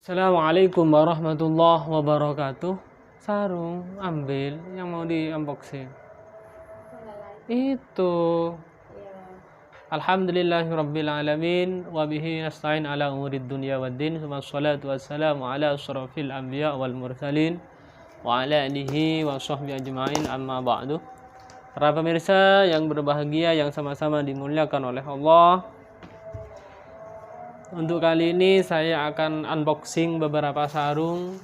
Assalamualaikum warahmatullahi wabarakatuh. Sarung, ambil yang mau di unboxing. Itu. Alhamdulillahirabbil alamin wa bihi nasta'in ala umurid dunya waddin. Wassalatu wassalamu ala asyrafil anbiya wal mursalin wa ala alihi wa sahbihi ajmain, amma ba'du. Para pemirsa yang berbahagia yang sama-sama dimuliakan oleh Allah, untuk kali ini saya akan unboxing beberapa sarung.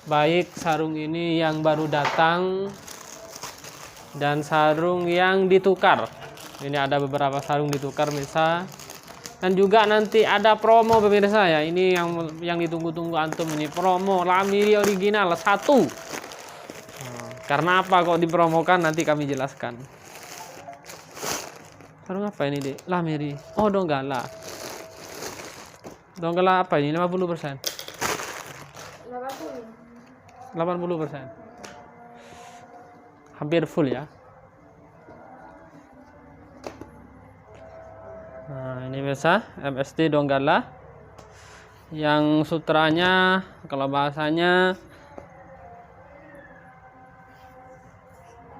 Baik sarung ini yang baru datang dan sarung yang ditukar. Ini ada beberapa sarung ditukar pemirsa. Dan juga nanti ada promo pemirsa ya. Ini yang ditunggu-tunggu antum ini, promo Lamiri original 1. Karena apa kok dipromokan nanti kami jelaskan. Sarung apa ini, Dek? Lamiri. Oh, Donggala. Donggala apa ini? 50%. 80%. Hampir full ya. Nah, ini biasa MST Donggala. Yang sutranya kalau bahasanya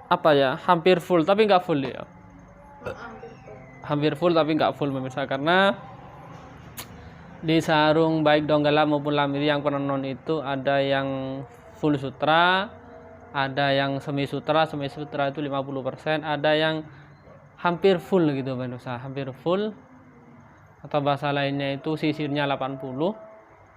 apa ya? Hampir full tapi nggak full ya. Hampir full tapi nggak full pemirsa, karena di sarung baik Donggala maupun Lamiri yang penenon itu ada yang full sutra, ada yang semi sutra itu 50%, ada yang hampir full gitu pemirsa, hampir full, atau bahasa lainnya itu sisirnya 80,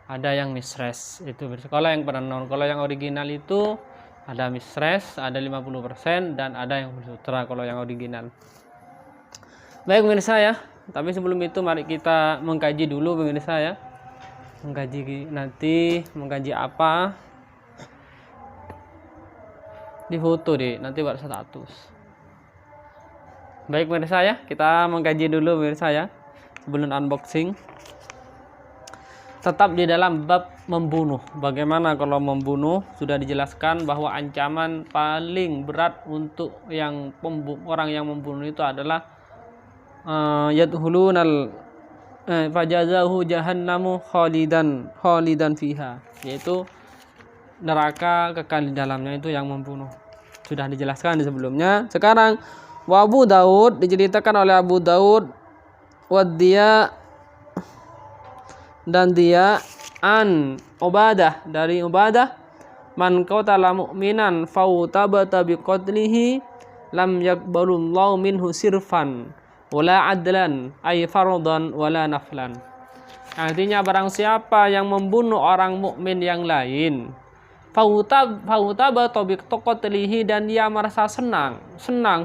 ada yang misres itu pemirsa. Kalau yang penenon, kalau yang original itu ada misres, ada 50%, dan ada yang full sutra kalau yang original. Baik pemirsa ya, tapi sebelum itu mari kita mengkaji dulu pemirsa ya. Mengkaji apa? Di foto deh, nanti buat status. Baik pemirsa ya, kita mengkaji dulu pemirsa ya sebelum unboxing. Tetap di dalam bab membunuh. Bagaimana kalau membunuh? Sudah dijelaskan bahwa ancaman paling berat untuk orang yang membunuh itu adalah yadkhulunal fajazahu jahannamu khalidan fiha, yaitu neraka kekal di dalamnya, itu yang membunuh. Sudah dijelaskan di sebelumnya. Sekarang Abu Daud, diceritakan oleh Abu Daud dia an Ubadah, dari Ubadah, man qatala mu'minan fautabata biqatlihi lam yaqbalullahu minhu sirfan wala adlan ay fardhan wala naflan. Artinya barang siapa yang membunuh orang mukmin yang lain, fautabata biqatlihi, dan dia merasa senang,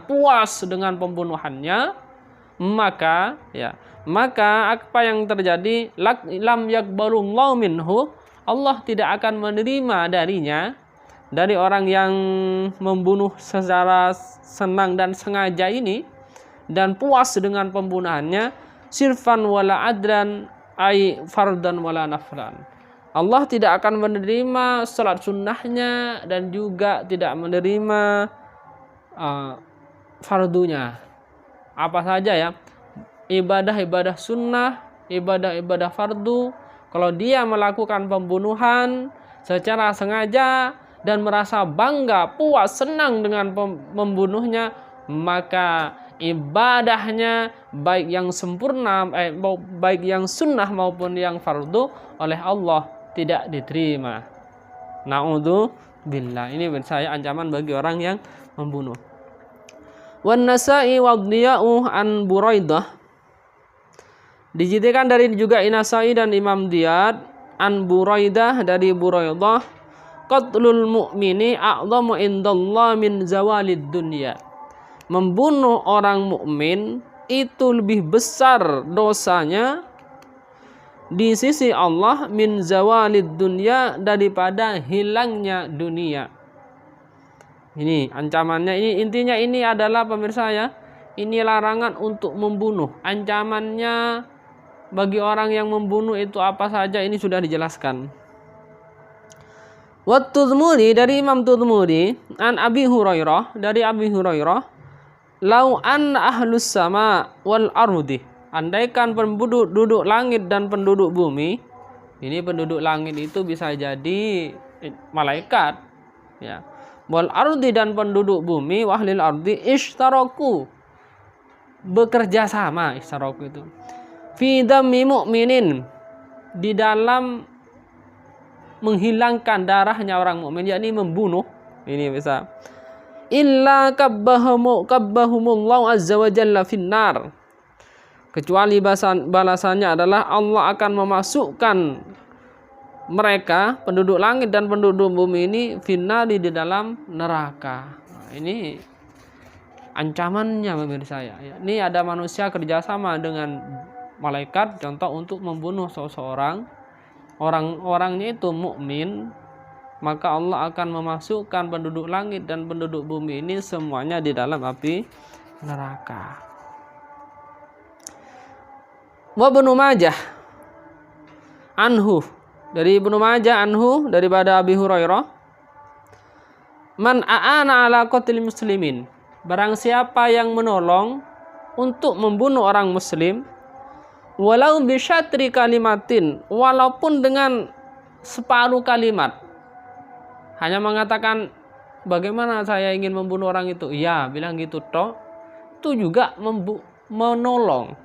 puas dengan pembunuhannya, maka apa yang terjadi? Lam yaqbalullahu minhu, Allah tidak akan menerima darinya, dari orang yang membunuh secara senang dan sengaja ini dan puas dengan pembunuhannya, sirfan wala adlan ay fardan wala naflan. Allah tidak akan menerima salat sunnahnya dan juga tidak menerima fardunya. Apa saja ya? Ibadah sunnah, ibadah fardu. Kalau dia melakukan pembunuhan secara sengaja dan merasa bangga, puas, senang dengan membunuhnya, maka ibadahnya baik yang sempurna, baik yang sunnah maupun yang fardu, oleh Allah tidak diterima. Na'udzubillah. Ini saya ancaman bagi orang yang membunuh. Wan Nasa'i wa Diya'u an Buraidah, dijadikan dari juga Nasai dan Imam Diyad an Buraidah, dari Buraidah, qatlul mu'mini a'zamu indallah min zawalid dunya, membunuh orang mukmin itu lebih besar dosanya di sisi Allah min zawalid dunya, daripada hilangnya dunia. Ini ancamannya, ini intinya ini adalah pemirsa ya, ini larangan untuk membunuh. Ancamannya bagi orang yang membunuh itu apa saja, ini sudah dijelaskan. Wa Tudmuri, dari Imam Tudmuri, an Abi Hurairah, dari Abi Hurairah, lau an ahlus sama wal ardi, andaikan penduduk langit dan penduduk bumi, Ini penduduk langit itu bisa jadi malaikat, ya. Wal ardi, dan penduduk bumi, wahlil ardi ishtaraku, bekerja sama, ishtaraku itu. Fi dammi mu'minin, di dalam menghilangkan darahnya orang mukmin, yakni membunuh. Ini bisa. Illa kabbahumullahu azza wa jalla finnar, kecuali balasannya adalah Allah akan memasukkan mereka, penduduk langit dan penduduk bumi ini, finnar, di dalam neraka. Nah, ini ancamannya pemirsa ya. Ini ada manusia kerjasama dengan malaikat, contoh untuk membunuh seseorang, orang-orangnya itu mukmin, maka Allah akan memasukkan penduduk langit dan penduduk bumi ini semuanya di dalam api neraka. Wa Ibnu Majah anhu, dari Ibnu Majah anhu, daripada Abi Hurairah, man a'ana ala qatil muslimin, barang siapa yang menolong untuk membunuh orang muslim, walau bi syatri kalimatin, walaupun dengan separuh kalimat, hanya mengatakan bagaimana saya ingin membunuh orang itu, ya bilang gitu toh, itu juga menolong.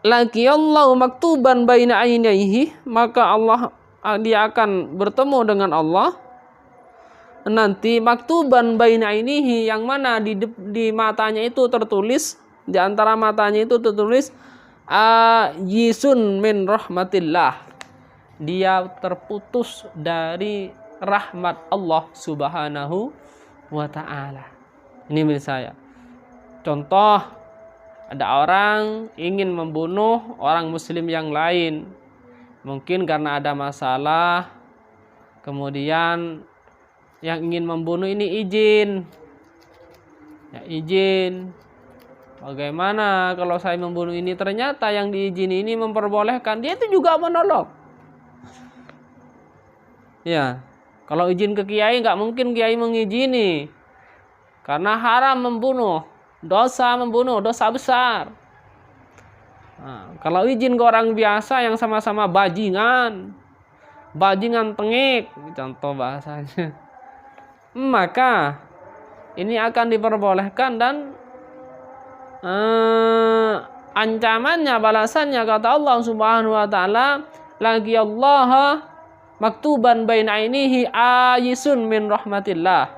Laqiyallahu maktuban baina ainaihi, maka dia akan bertemu dengan Allah nanti maktuban baina ainihi, yang mana di matanya itu tertulis, di antara matanya itu tertulis yisun min rahmatillah, dia terputus dari rahmat Allah subhanahu wa ta'ala. Ini menurut saya contoh, ada orang ingin membunuh orang muslim yang lain, mungkin karena ada masalah, kemudian yang ingin membunuh ini izin, ya izin, bagaimana kalau saya membunuh ini, ternyata yang diizini ini memperbolehkan, dia itu juga menolong. Ya, kalau izin ke kiai nggak mungkin kiai mengizini, karena haram membunuh, dosa membunuh, dosa besar. Nah, kalau izin ke orang biasa yang sama-sama bajingan tengik, contoh bahasanya, maka ini akan diperbolehkan, dan ancamannya, balasannya, kata Allah subhanahu wa ta'ala, lagi Allah maktuban baina ainihi ayisun min rahmatillah,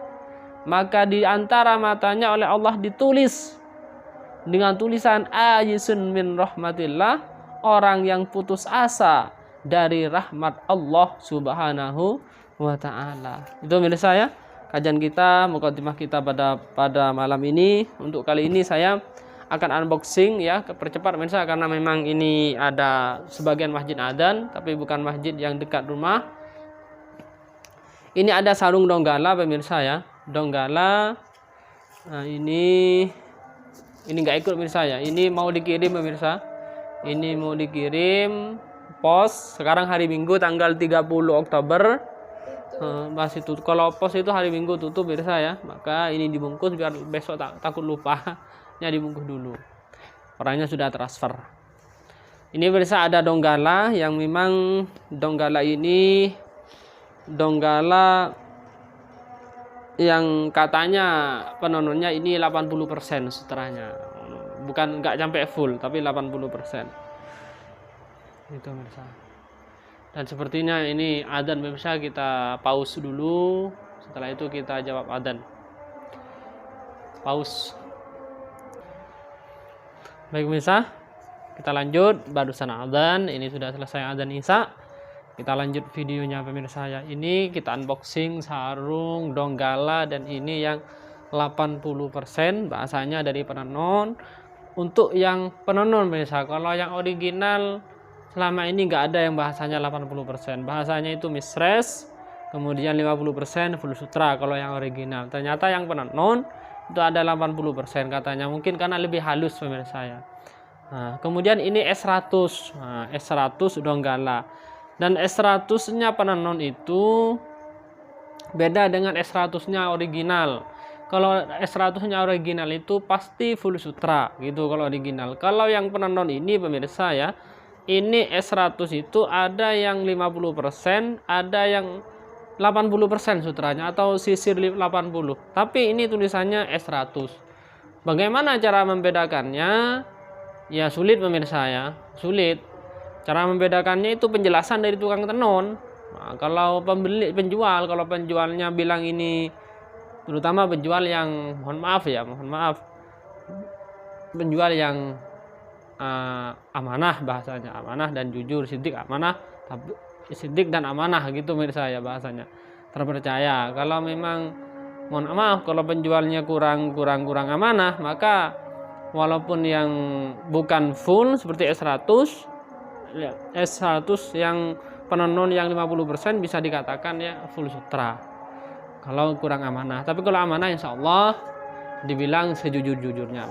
maka di antara matanya oleh Allah ditulis dengan tulisan ayisun min rahmatillah, orang yang putus asa dari rahmat Allah subhanahu wa ta'ala. Itu menurut saya kajian kita, mukadimah kita pada malam ini. Untuk kali ini saya akan unboxing, ya, percepat pemirsa, karena memang ini ada sebagian masjid adzan tapi bukan masjid yang dekat rumah. Ini ada sarung donggala pemirsa ya, donggala. Nah, ini nggak ikut pemirsa ya, ini mau dikirim pemirsa, ini mau dikirim pos sekarang hari Minggu tanggal 30 Oktober. Masih tutup, kalau pos itu hari Minggu tutup pemirsa ya, maka ini dibungkus biar besok takut lupa, nya dibungkus dulu, orangnya sudah transfer. Ini pemirsa ada donggala, yang memang donggala ini donggala yang katanya penontonnya ini 80% setelahnya, bukan nggak sampai full tapi 80%. Itu pemirsa. Dan sepertinya ini adzan pemirsa, kita pause dulu, setelah itu kita jawab adzan. Pause. Baik pemirsa, kita lanjut, barusan adzan, ini sudah selesai adzan Isya. Kita lanjut videonya pemirsa ya. Ini kita unboxing sarung donggala, dan ini yang 80% bahasanya dari penenun. Untuk yang penenun pemirsa, kalau yang original selama ini nggak ada yang bahasanya 80%. Bahasanya itu misres, kemudian 50% full sutra kalau yang original. Ternyata yang penenun itu ada 80% katanya, mungkin karena lebih halus pemirsa ya. Nah, kemudian ini S100. Nah, S100 donggala. Dan S100-nya penenun itu beda dengan S100-nya original. Kalau S100-nya original itu pasti full sutra gitu kalau original. Kalau yang penenun ini pemirsa ya, ini S100 itu ada yang 50%, ada yang 80% sutranya atau sisir 80. Tapi ini tulisannya S100. Bagaimana cara membedakannya? Ya sulit pemirsa ya, sulit. Cara membedakannya itu penjelasan dari tukang tenun. Nah, kalau penjual, kalau penjualnya bilang ini, terutama penjual yang mohon maaf, penjual yang amanah, bahasanya amanah dan jujur, sidik amanah, tapi sidik dan amanah gitu pemirsa ya, bahasanya terpercaya. Kalau memang mohon maaf, kalau penjualnya kurang amanah, maka walaupun yang bukan full seperti S100 yang penenun yang 50% bisa dikatakan ya full sutra kalau kurang amanah. Tapi kalau amanah insya Allah dibilang sejujur-jujurnya.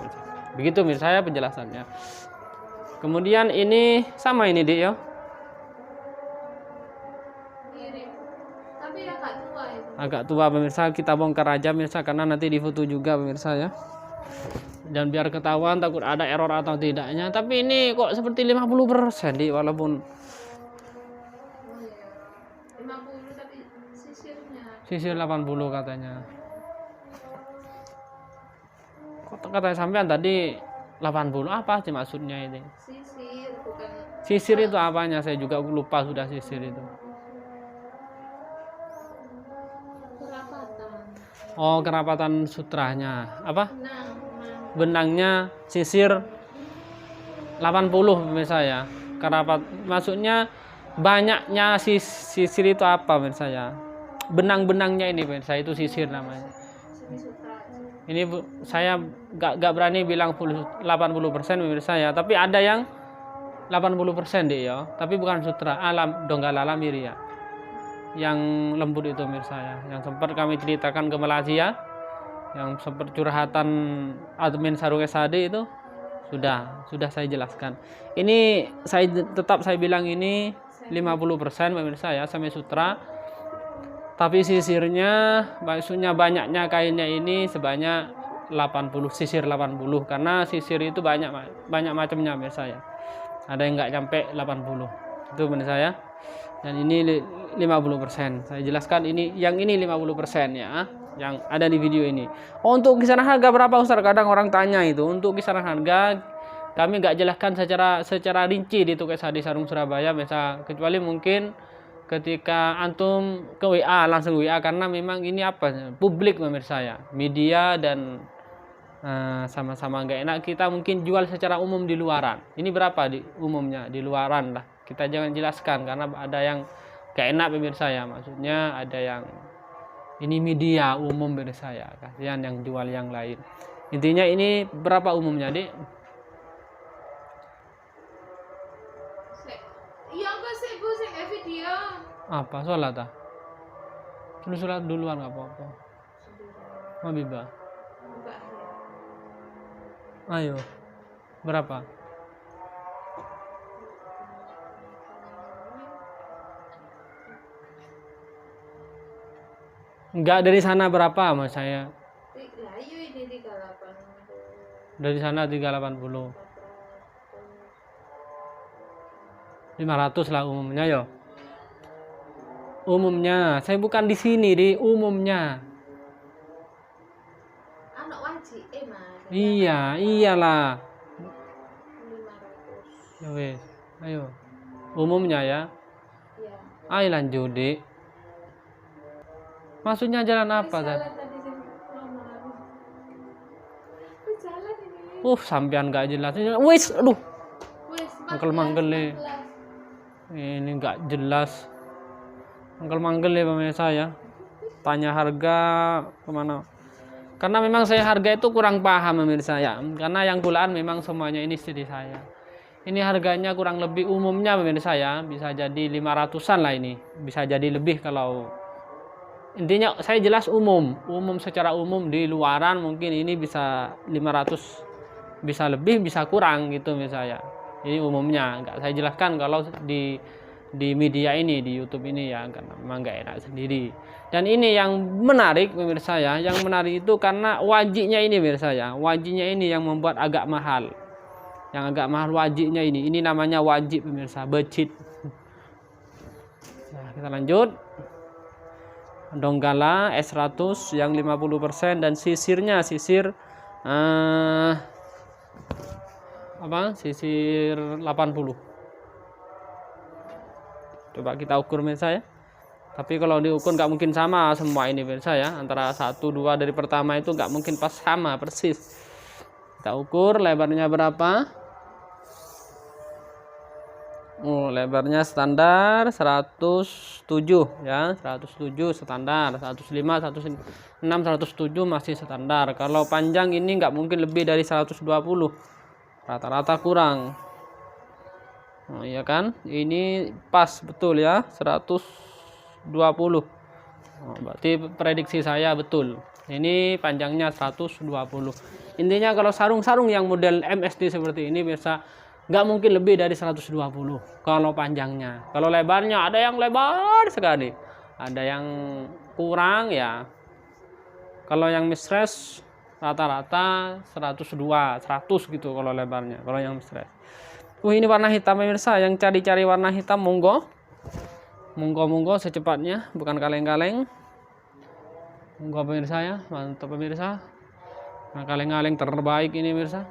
Begitu menurut saya penjelasannya. Kemudian ini sama ini Dik ya. Tapi agak tua itu. Agak tua pemirsa, kita bongkar aja pemirsa karena nanti difoto juga pemirsa ya. Dan biar ketahuan takut ada error atau tidaknya. Tapi ini kok seperti 50% Dik, walaupun 50 tapi sisirnya. sisir 80 katanya. Kok katanya sampean tadi 80, apa sih maksudnya ini? Sisir bukan. Sisir itu apanya? Saya juga lupa sudah sisir itu. Kerapatan. Oh, kerapatan sutranya. Apa? Benang. Benangnya sisir 80 pemirsa ya. Kerapat maksudnya banyaknya sisir itu apa pemirsa ya? Benang-benangnya ini pemirsa itu sisir namanya. Ini saya gak berani bilang full 80% pemirsa ya, tapi ada yang 80% deh ya, tapi bukan sutra, Donggala Alamiri ya, yang lembut itu pemirsa ya, yang sempat kami ceritakan ke Malaysia, yang sempat curhatan admin Sarung SAD itu sudah saya jelaskan. Ini saya bilang ini 50% pemirsa ya, semi sutra. Tapi sisirnya, maksudnya banyaknya kainnya ini sebanyak 80, sisir 80. Karena sisir itu banyak macamnya pemirsa ya. Ada yang nggak sampai 80. Itu pemirsa ya. Dan ini 50%. Saya jelaskan ini, yang ini 50% ya, yang ada di video ini. Oh, untuk kisaran harga berapa Ustaz? Kadang orang tanya itu. Untuk kisaran harga kami nggak jelaskan secara rinci di Tukes Hadi Sarung Surabaya, biasa, kecuali mungkin ketika antum ke WA, langsung WA, karena memang ini apa, publik pemirsa ya, media, dan sama-sama nggak enak kita mungkin jual secara umum di luaran. Ini berapa di umumnya di luaran lah, kita jangan jelaskan karena ada yang nggak enak pemirsa ya, maksudnya ada yang ini media umum pemirsa ya, kasihan yang jual yang lain. Intinya ini berapa umumnya Dik? Iya enggak sih Bu, saya video. Apa sholat ah? Terus sholat duluan nggak apa-apa. Mabibah. Ayo, berapa? Enggak, dari sana berapa mas saya? Dari sana 380. 500 lah umumnya yo. Umumnya, saya bukan di sini, di umumnya. Anak wajib Mas. Iya, iyalah. 500. Ya wes, ayo. Umumnya ya. Iya. Ayo lanjut, Dik. Maksudnya jalan apa tadi? Sampean enggak jelas. Wes, aduh. Mangkel-mangkel. Ini enggak jelas. Mangkel-mangkel ya pemirsa ya. Tanya harga kemana? Karena memang saya harga itu kurang paham pemirsa ya. Karena yang kulaan memang semuanya ini istri saya. Ini harganya kurang lebih umumnya pemirsa ya. Bisa jadi 500-an lah ini. Bisa jadi lebih kalau intinya saya jelas umum secara umum. Di luaran mungkin ini bisa 500, bisa lebih bisa kurang gitu misalnya. Ini umumnya nggak saya jelaskan kalau di media ini, di YouTube ini ya, karena memang nggak enak sendiri. Dan ini yang menarik pemirsa ya, yang menarik itu karena wajibnya ini pemirsa ya, wajibnya ini yang membuat agak mahal. Yang agak mahal wajibnya ini namanya wajib pemirsa, becit. Nah, kita lanjut. Donggala S100 yang 50% dan sisirnya sisir sisir 80. Coba kita ukur pemirsa ya. Tapi kalau diukur nggak mungkin sama semua ini pemirsa ya. Antara 1, 2 dari pertama itu nggak mungkin pas sama persis. Kita ukur lebarnya berapa. Lebarnya standar 107 ya, 107 standar, 105, 106, 107 masih standar. Kalau panjang ini nggak mungkin lebih dari 120, rata-rata kurang. Oh, iya kan, ini pas betul ya, 120. Berarti prediksi saya betul, ini panjangnya 120. Intinya kalau sarung-sarung yang model MSD seperti ini bisa nggak mungkin lebih dari 120 kalau panjangnya. Kalau lebarnya ada yang lebar sekali, ada yang kurang ya. Kalau yang mistress rata-rata 102, 100 gitu kalau lebarnya, kalau yang mistress. Ini warna hitam pemirsa, yang cari-cari warna hitam monggo secepatnya, bukan kaleng-kaleng. Monggo pemirsa ya, mantap pemirsa. Nah, kaleng-kaleng terbaik ini pemirsa.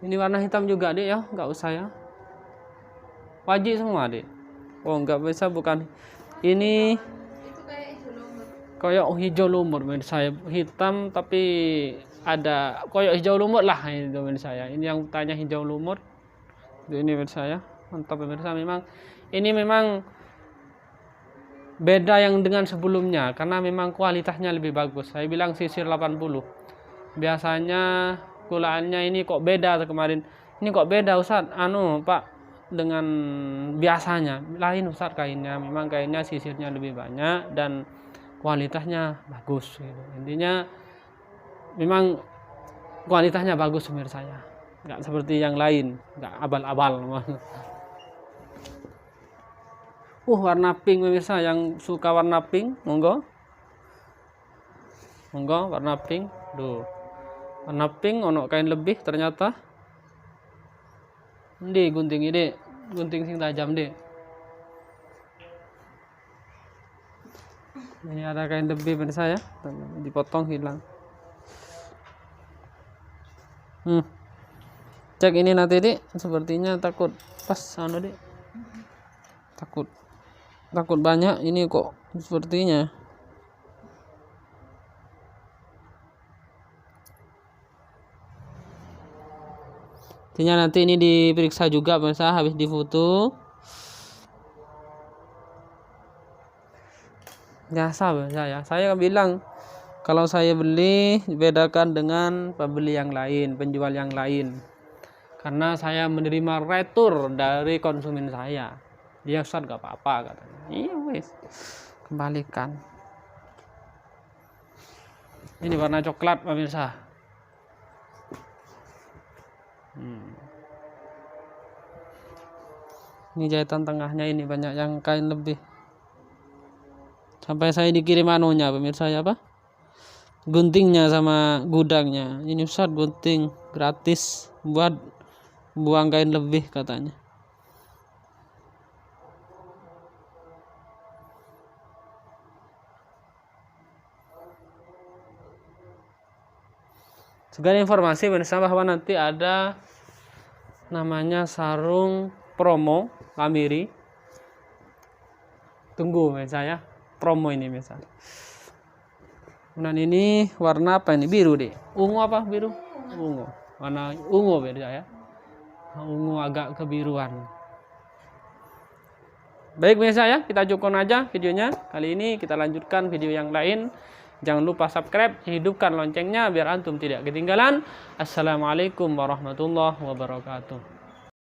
Ini warna hitam juga dek ya, nggak usah ya. Wajib semua dek. Oh nggak bisa, bukan. Ini Itu kayak hijau lumut. kayak hijau lumut pemirsa saya. Hitam tapi ada kayak hijau lumut lah ini pemirsa saya. Ini yang tanya hijau lumut. Ini pemirsa saya. Mantap pemirsa, memang ini memang beda yang dengan sebelumnya karena memang kualitasnya lebih bagus. Saya bilang sisir 80. Biasanya kulaannya ini kok beda kemarin. Ini kok beda Ustaz? Pak, dengan biasanya lain Ustaz kainnya. Memang kainnya sisirnya lebih banyak dan kualitasnya bagus gitu. Intinya memang kualitasnya bagus pemirsa saya. Enggak seperti yang lain, enggak abal-abal. Warna pink pemirsa, yang suka warna pink, monggo warna pink. Warna pink ono kain lebih ternyata. Ini gunting ini, gunting sing tajam deh. Ini ada kain lebih pemirsa ya, dipotong hilang. Cek ini nanti deh, sepertinya takut pas deh. Takut banyak ini kok sepertinya. Artinya nanti ini diperiksa juga pemirsa habis difoto. Biasa pemirsa ya. Saya bilang kalau saya beli bedakan dengan pembeli yang lain, penjual yang lain. Karena saya menerima retur dari konsumen saya. Dia Ustaz gak apa-apa katanya. Iya wes. Kembalikan. Ini warna coklat pemirsa. Ini jahitan tengahnya ini banyak yang kain lebih. Sampai saya dikirim anunya pemirsa ya apa? Guntingnya sama gudangnya. Ini Ustaz gunting gratis buat buang kain lebih katanya. Segala informasi pemirsa bahwa nanti ada namanya sarung promo Kamiri. Tunggu pemirsa ya, promo ini pemirsa. Dan ini warna apa ini? Biru deh. Ungu apa biru? Ungu. Warna ungu pemirsa ya. Ungu agak kebiruan. Baik pemirsa ya, kita cukupkan aja videonya. Kali ini kita lanjutkan video yang lain. Jangan lupa subscribe, hidupkan loncengnya biar antum tidak ketinggalan. Assalamualaikum warahmatullahi wabarakatuh.